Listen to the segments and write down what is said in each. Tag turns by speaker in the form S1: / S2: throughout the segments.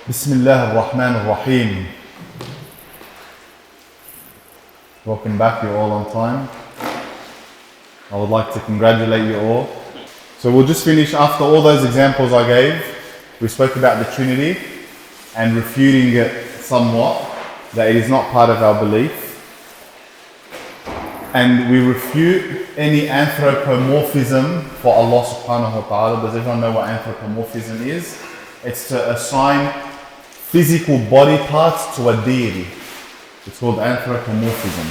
S1: Bismillah ar-Rahman ar-Rahim. Welcome back, you're all on time. I would like to congratulate you all. So we'll just finish after all those examples I gave. We spoke about the Trinity and refuting it somewhat, that it is not part of our belief. And we refute any anthropomorphism for Allah subhanahu wa ta'ala. Does everyone know what anthropomorphism is? It's to assign physical body parts to a deity. It's called anthropomorphism.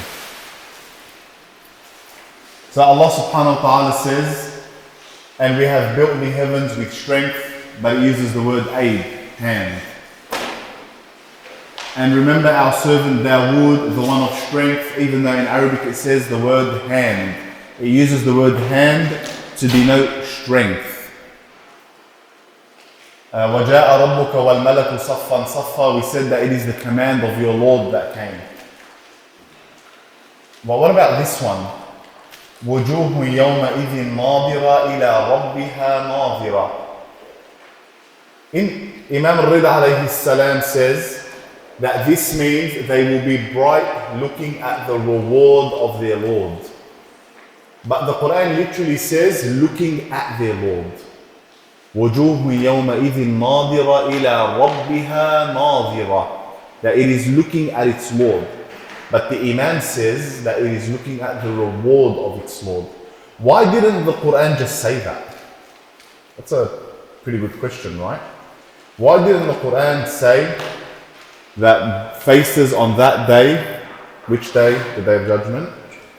S1: So Allah subhanahu wa ta'ala says, and we have built the heavens with strength, but it uses the word aid, hand. And remember our servant Dawood, the one of strength, even though in Arabic it says the word hand. It uses the word hand to denote strength. وَجَاءَ رَبُّكَ وَالْمَلَكُ صَفًّا صَفًّا. We said that it is the command of your Lord that came. But what about this one? وُجُوهٌ يَوْمَئِذٍ نَاظِرَةٌ إِلَىٰ رَبِّهَا نَاظِرَةٌ. Imam al-Rida alayhi salam says that this means they will be bright looking at the reward of their Lord. But the Quran literally says looking at their Lord. وَجُوهٌ يَوْمَئِذٍ نَاظِرَةٌ إِلَىٰ رَبِّهَا نَاظِرَةٌ. That it is looking at its Lord. But the Imam says that it is looking at the reward of its Lord. Why didn't the Quran just say that? That's a pretty good question, right? Why didn't the Quran say that faces on that day, which day? The Day of Judgment.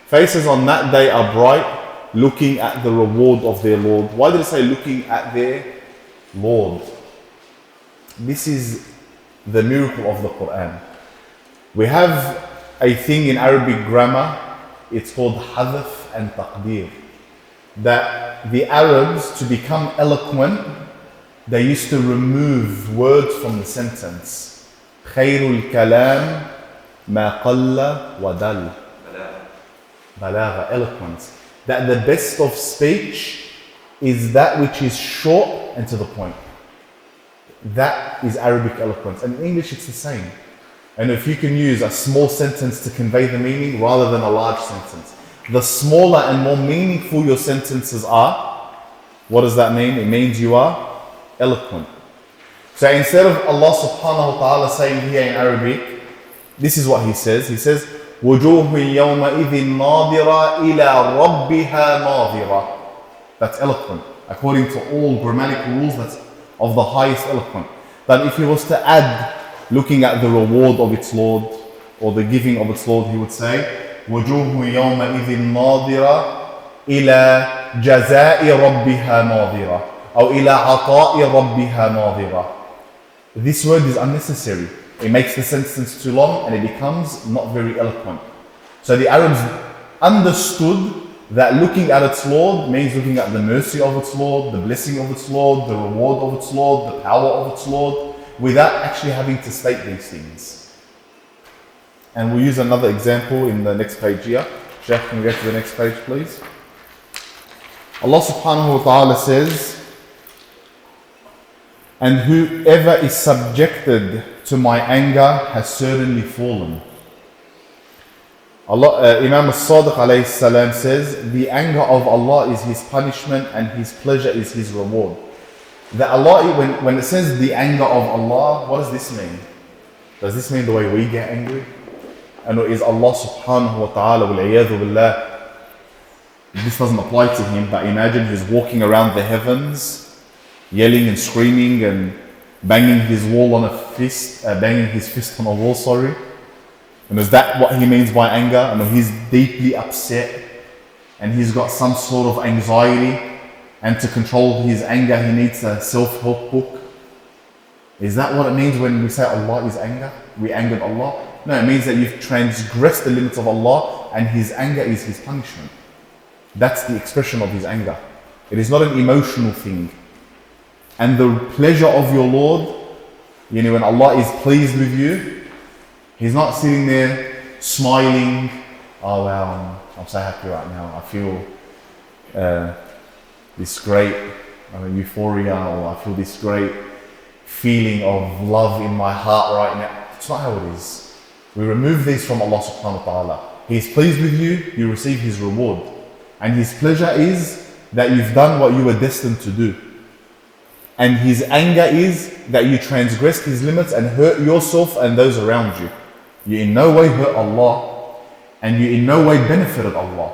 S1: Faces on that day are bright, looking at the reward of their Lord. Why did it say looking at their Lord? This is the miracle of the Quran. We have a thing in Arabic grammar, it's called hadaf and taqdeer. That the Arabs, to become eloquent, they used to remove words from the sentence. خير الكلام ما قل ودل. Balagha, eloquence. That the best of speech is that which is short and to the point. That is Arabic eloquence. And in English it's the same. And if you can use a small sentence to convey the meaning rather than a large sentence, the smaller and more meaningful your sentences are, what does that mean? It means you are eloquent. So instead of Allah subhanahu wa ta'ala saying here in Arabic, this is what he says. He says, وَجُوهٌ يَوْمَئِذٍ نَاظِرَةٌ إِلَىٰ رَبِّهَا نَاظِرَةٌ. That's eloquent. According to all grammatical rules, that's of the highest eloquent. But if he was to add looking at the reward of its Lord or the giving of its Lord, he would say, وَجُوهٌ يَوْمَئِذٍ نَاظِرَةٌ إِلَىٰ جَزَاءِ رَبِّهَا نَاظِرَةٌ أو إِلَىٰ عَطَاءِ رَبِّهَا نَاظِرَةٌ. This word is unnecessary. It makes the sentence too long and it becomes not very eloquent. So the Arabs understood that looking at its Lord means looking at the mercy of its Lord, the blessing of its Lord, the reward of its Lord, the power of its Lord, without actually having to state these things. And we'll use another example in the next page here. Sheikh, can we go to the next page, please? Allah subhanahu wa ta'ala says, and whoever is subjected to my anger has certainly fallen. Imam al-Sadiq alayhi salam says, the anger of Allah is his punishment and his pleasure is his reward. That Allah, when it says the anger of Allah, what does this mean? Does this mean the way we get angry? And is Allah subhanahu wa ta'ala, wal-'iyadhu billah, this doesn't apply to him, but imagine he's walking around the heavens, yelling and screaming and banging his fist on a wall, sorry. And is that what he means by anger? And he's deeply upset and he's got some sort of anxiety, and to control his anger he needs a self-help book. Is that what it means when we say Allah is anger? We angered Allah? No, it means that you've transgressed the limits of Allah and his anger is his punishment. That's the expression of his anger. It is not an emotional thing. And the pleasure of your Lord, when Allah is pleased with you, he's not sitting there smiling, oh wow, I'm so happy right now, I feel this great euphoria, or I feel this great feeling of love in my heart right now. It's not how it is. We remove these from Allah subhanahu wa ta'ala. He is pleased with you, you receive His reward. And His pleasure is that you've done what you were destined to do. And His anger is that you transgressed His limits and hurt yourself and those around you. You in no way hurt Allah, and you in no way benefited Allah.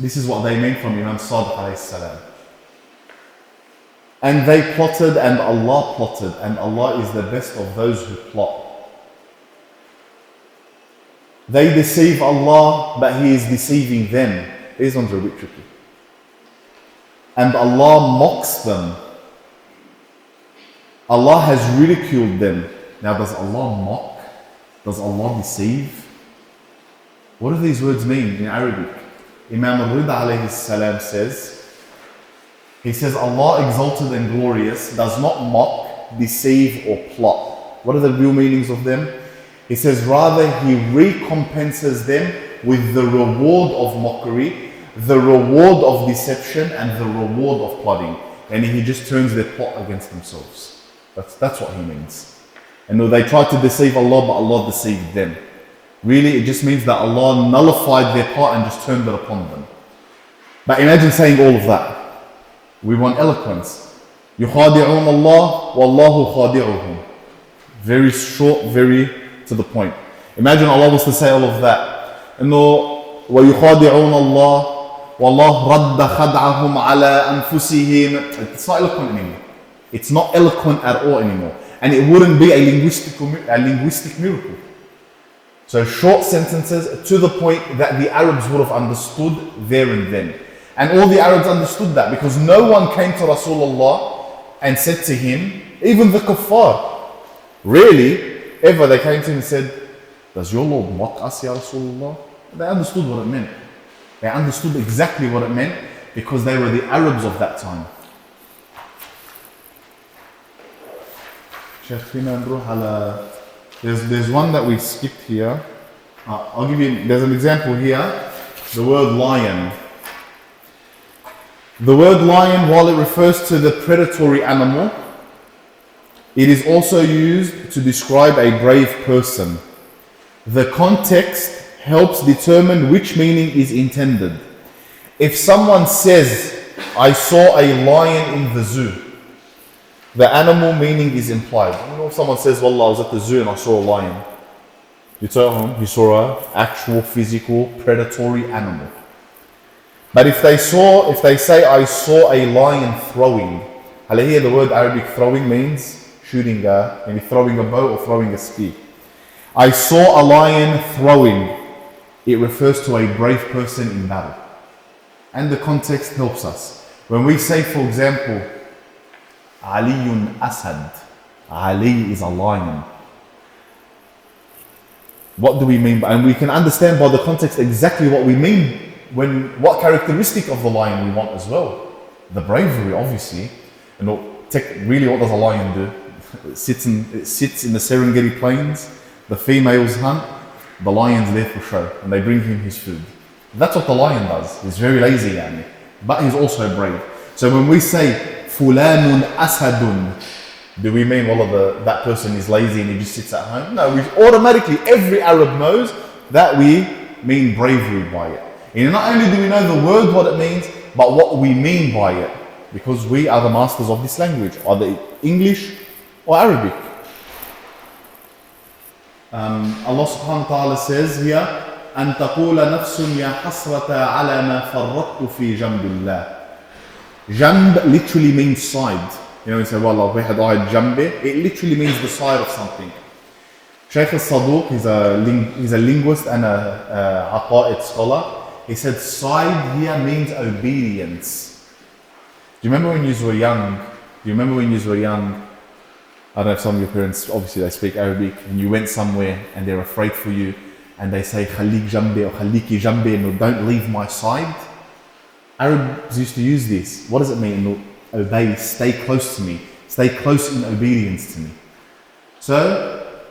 S1: This is what they meant from Imam Sadiq alayhi salam. And they plotted and Allah plotted, and Allah is the best of those who plot. They deceive Allah, but He is deceiving them. These ones are a bit tricky. And Allah mocks them. Allah has ridiculed them. Now, does Allah mock? Does Allah deceive? What do these words mean in Arabic? Imam al-Rida alayhi salam says, he says, Allah exalted and glorious does not mock, deceive or plot. What are the real meanings of them? He says, rather He recompenses them with the reward of mockery, the reward of deception, and the reward of plotting. And He just turns their plot against themselves. That's what He means. And though they tried to deceive Allah, but Allah deceived them. Really, it just means that Allah nullified their part and just turned it upon them. But imagine saying all of that. We want eloquence. يُخَادِعُونَ اللَّهِ وَاللَّهُ خَادِعُهُمْ. Very short, very to the point. Imagine Allah was to say all of that. And no, وَيُخَادِعُونَ اللَّهِ وَاللَّهُ رَدَّ خَدْعَهُمْ عَلَىٰ أَنفُسِهِمْ. It's not eloquent anymore. It's not eloquent at all anymore. And it wouldn't be a linguistic miracle. So short sentences to the point that the Arabs would have understood there and then. And all the Arabs understood that because no one came to Rasulullah and said to him, even the kuffar, really, ever they came to him and said, does your Lord mock us, Ya Rasulullah? They understood what it meant. They understood exactly what it meant because they were the Arabs of that time. Sheikh, there's one that we skipped here. I'll give you, there's an example here. The word lion. The word lion, while it refers to the predatory animal, it is also used to describe a brave person. The context helps determine which meaning is intended. If someone says, I saw a lion in the zoo, the animal meaning is implied. You know, if someone says, Wallah, I was at the zoo and I saw a lion. You tell him he saw an actual physical predatory animal. But if they say, I saw a lion throwing, here the word Arabic throwing means shooting, maybe throwing a bow or throwing a spear. I saw a lion throwing. It refers to a brave person in battle. And the context helps us. When we say, for example, Aliyun Asad, Ali is a lion. What do we mean by, and we can understand by the context exactly what we mean what characteristic of the lion we want as well. The bravery, obviously. And really, what does a lion do? It sits in the Serengeti plains, the females hunt, the lion's there for show, and they bring him his food. That's what the lion does. He's very lazy, but he's also brave. So when we say, Fulanun Asadun, do we mean that person is lazy and he just sits at home? No, we automatically, every Arab knows that we mean bravery by it. And not only do we know the word, what it means, but what we mean by it. Because we are the masters of this language, either English or Arabic. Allah subhanahu wa ta'ala says here, أن تقول نفس يا حسرة على ما فرطت في جنب الله. Jamb literally means side. You know, we say, well, we had jambe. It literally means the side of something. Sheikh al-Saduq, he's a linguist and a aqa'id scholar. He said, side here means obedience. Do you remember when you were young? I don't know if some of your parents, obviously they speak Arabic, and you went somewhere and they're afraid for you, and they say, khalik jambe or khaliki jambe, and don't leave my side. Arabs used to use this. What does it mean? Obey, stay close to me, stay close in obedience to me. So,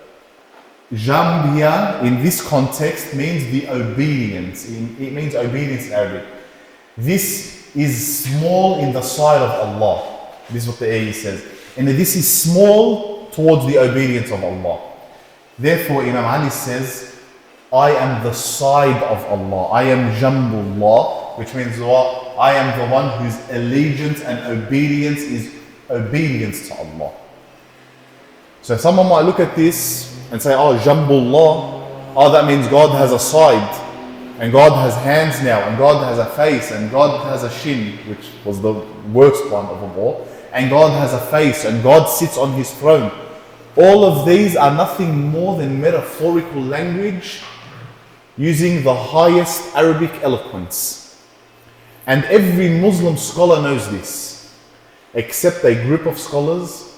S1: jamb here in this context means the obedience. It means obedience in Arabic. This is small in the sight of Allah. This is what the ayah says. And this is small towards the obedience of Allah. Therefore, Imam Ali says, I am the side of Allah. I am Jambullah, which means what? I am the one whose allegiance and obedience is obedience to Allah. So someone might look at this and say, oh, Jambullah, oh, that means God has a side, and God has hands now, and God has a face, and God has a shin, which was the worst one of them all, and God has a face, and God sits on his throne. All of these are nothing more than metaphorical language using the highest Arabic eloquence. And every Muslim scholar knows this, except a group of scholars,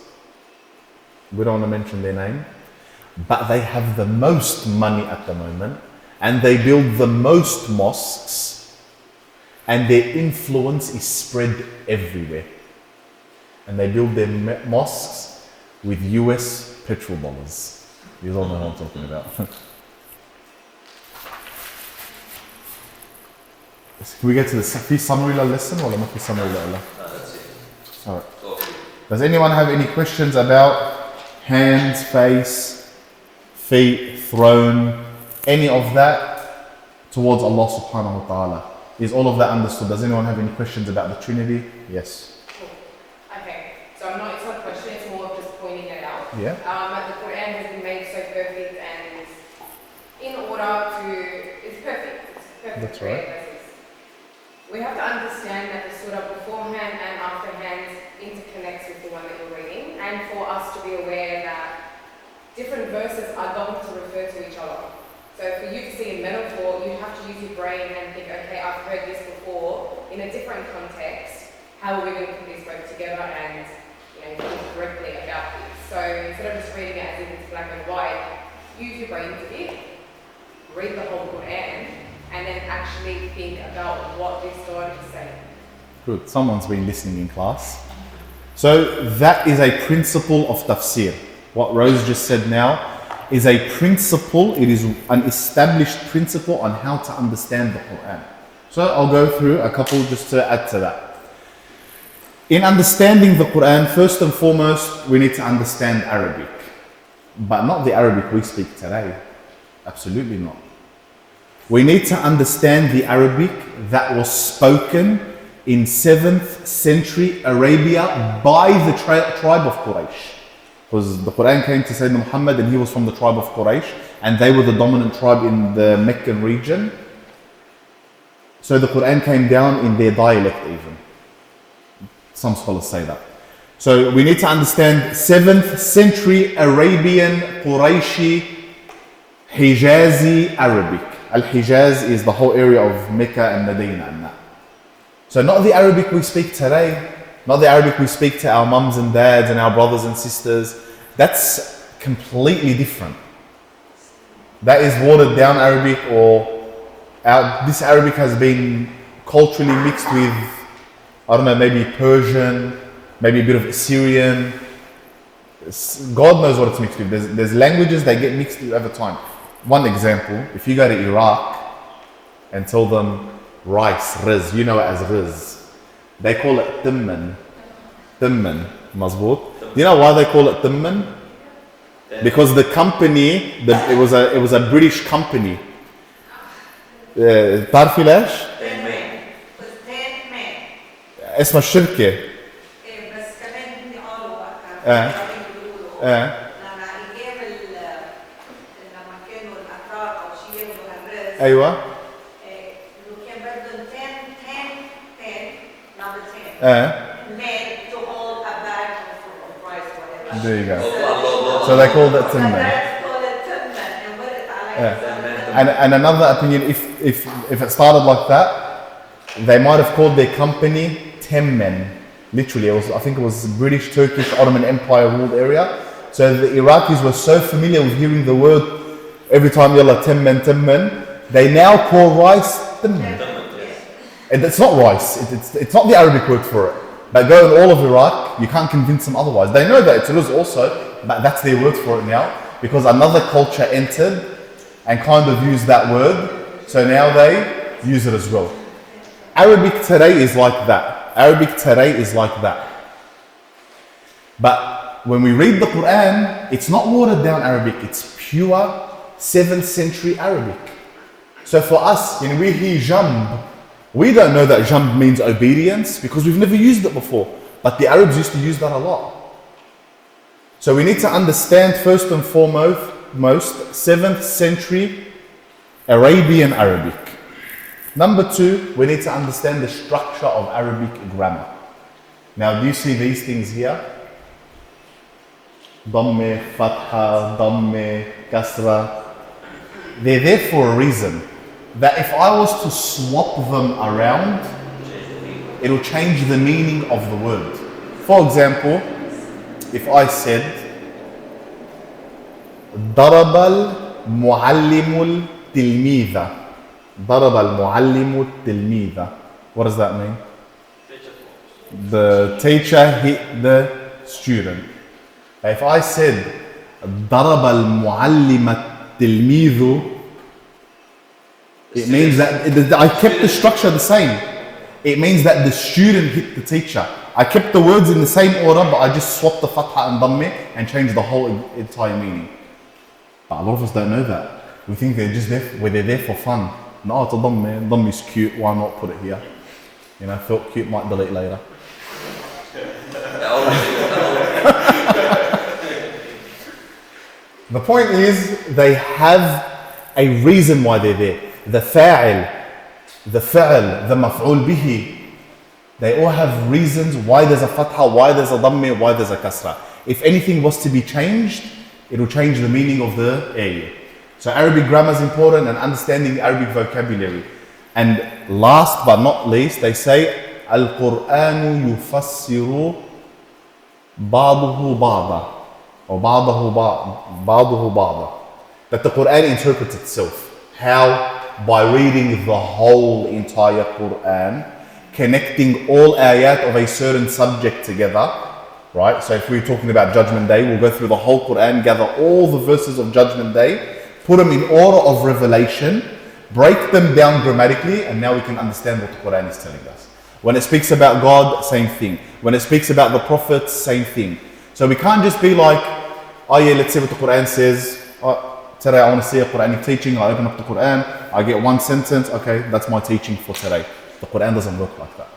S1: we don't want to mention their name, but they have the most money at the moment, and they build the most mosques, and their influence is spread everywhere. And they build their mosques with US petrol dollars. You all know what I'm talking about. Can we get to the في summary lesson ولا ما في summary لا؟ That's it. All right. Does anyone have any questions about hands, face, feet, throne, any of that towards Allah subhanahu wa ta'ala? Is all of that understood? Does anyone have any questions about the Trinity? Yes.
S2: Cool. Okay, so it's not a question, it's more of just pointing it out.
S1: Yeah.
S2: The Quran has been made so perfect, and in order to, it's perfect. It's perfect.
S1: That's right.
S2: We have to understand that the surah beforehand and afterhand interconnects with the one that you're reading, and for us to be aware that different verses are going to refer to each other. So for you to see a metaphor, you have to use your brain and think, okay, I've heard this before in a different context. How are we going to put these both together and think correctly about this? So instead of just reading it as if it's black and white, use your brain to bit, read the whole Quran, and then actually think about what this God is saying.
S1: Good. Someone's been listening in class. So that is a principle of tafsir. What Rose just said now is a principle, it is an established principle on how to understand the Quran. So I'll go through a couple just to add to that. In understanding the Quran, first and foremost, we need to understand Arabic. But not the Arabic we speak today. Absolutely not. We need to understand the Arabic that was spoken in 7th century Arabia by the tribe of Quraysh. Because the Quran came to Sayyidina Muhammad and he was from the tribe of Quraysh, and they were the dominant tribe in the Meccan region. So the Quran came down in their dialect even. Some scholars say that. So we need to understand 7th century Arabian, Qurayshi, Hijazi Arabic. Al-Hijaz is the whole area of Mecca and Medina and that. So not the Arabic we speak today, not the Arabic we speak to our mums and dads and our brothers and sisters. That's completely different. That is watered down Arabic, or this Arabic has been culturally mixed with, I don't know, maybe Persian, maybe a bit of Assyrian. God knows what it's mixed with. There's languages that get mixed with over time. One example, if you go to Iraq and tell them rice, riz, you know it as riz. They call it timman. Timman, mazboot. Do you know why they call it timman? Because the company, it was a British company. تعرفي ليش؟ اسم الشركة. بس كمان قالوا ايوه كان بدهم 10 made to hold a bag of rice, whatever. There you go. So they called it timman. And another opinion, if it started like that, they might have called their company Temmen. Literally, I think it was British, Turkish, Ottoman Empire ruled area. So the Iraqis were so familiar with hearing the word every time, yalla Temmen, Temmen. They now call rice timman. And it's not rice, it's not the Arabic word for it. But go in all of Iraq, you can't convince them otherwise. They know that it's riz also, but that's their word for it now, because another culture entered and kind of used that word, so now they use it as well. Arabic today is like that. Arabic today is like that. But when we read the Quran, it's not watered down Arabic, it's pure 7th century Arabic. So for us, when we hear jamb, we don't know that jamb means obedience because we've never used it before. But the Arabs used to use that a lot. So we need to understand first and foremost 7th century Arabian Arabic. Number 2, we need to understand the structure of Arabic grammar. Now, do you see these things here? Damme, Fatha, Damme, Kasra. They're there for a reason. That if I was to swap them around, it'll change the meaning of the word. For example, if I said, ضرب المعلم التلميذ. ضرب المعلم التلميذ. What does that mean? The teacher hit the student. If I said ضرب المعلم التلميذ, it means that I kept the structure the same. It means that the student hit the teacher. I kept the words in the same order, but I just swapped the fatha and damme and changed the whole entire meaning. But a lot of us don't know that. We think they're just there, they're there for fun. No, it's a damme. Damme is cute. Why not put it here? You know, felt cute, might delete later. The point is, they have a reason why they're there. The fa'il, the maf'ul bihi, they all have reasons why there's a fatha, why there's a dhamme, why there's a kasra. If anything was to be changed, it will change the meaning of the area. So Arabic grammar is important and understanding Arabic vocabulary. And last but not least, they say, Al-Qur'anu yufassiru ba'duhu ba'da. Or ba'dahu ba'da. That the Quran interprets itself. How? By reading the whole entire Quran, connecting all ayat of a certain subject together, right? So if we're talking about Judgment Day, we'll go through the whole Quran, gather all the verses of Judgment Day, put them in order of revelation, break them down grammatically, and now we can understand what the Quran is telling us. When it speaks about God, same thing. When it speaks about the prophets, same thing. So we can't just be like, oh yeah, let's see what the Quran says. Today I want to see a Quranic teaching. I open up the Quran, I get one sentence. Okay, that's my teaching for today. The Quran doesn't work like that.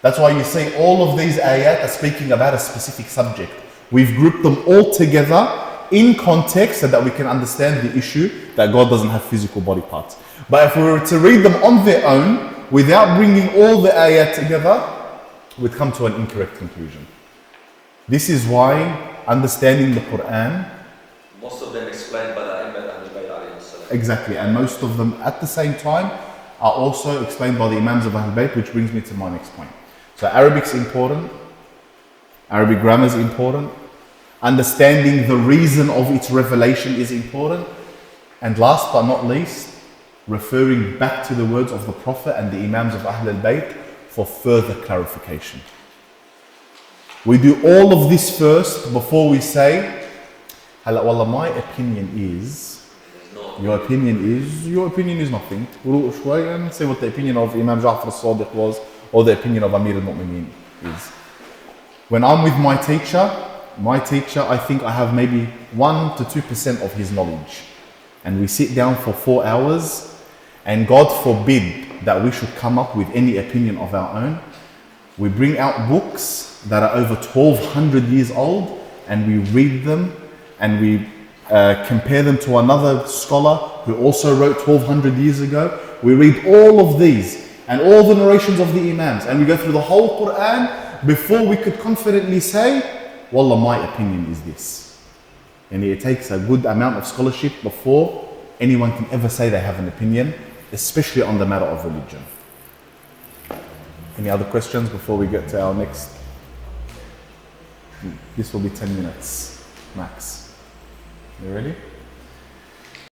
S1: That's why you see all of these ayat are speaking about a specific subject. We've grouped them all together in context so that we can understand the issue that God doesn't have physical body parts. But if we were to read them on their own, without bringing all the ayat together, we'd come to an incorrect conclusion. This is why understanding the Quran,
S3: most of them explained by the Imam Ahlul Bayt.
S1: Exactly, and most of them at the same time are also explained by the Imams of Ahlul Bayt, which brings me to my next point. So Arabic's important, Arabic grammar is important, understanding the reason of its revelation is important, and last but not least, referring back to the words of the Prophet and the Imams of Ahlul Bayt for further clarification. We do all of this first before we say, Wallah, my opinion is, your opinion is nothing. And say what the opinion of Imam Ja'far al-Sadiq was, or the opinion of Amir al-Mu'mineen is. When I'm with my teacher, I think I have maybe 1 to 2% of his knowledge. And we sit down for 4 hours, and God forbid that we should come up with any opinion of our own. We bring out books that are over 1200 years old, and we read them, and we compare them to another scholar who also wrote 1200 years ago. We read all of these and all the narrations of the Imams, and we go through the whole Quran before we could confidently say, Wallah, my opinion is this. And it takes a good amount of scholarship before anyone can ever say they have an opinion, especially on the matter of religion. Any other questions before we get to our next? This will be 10 minutes max. You ready?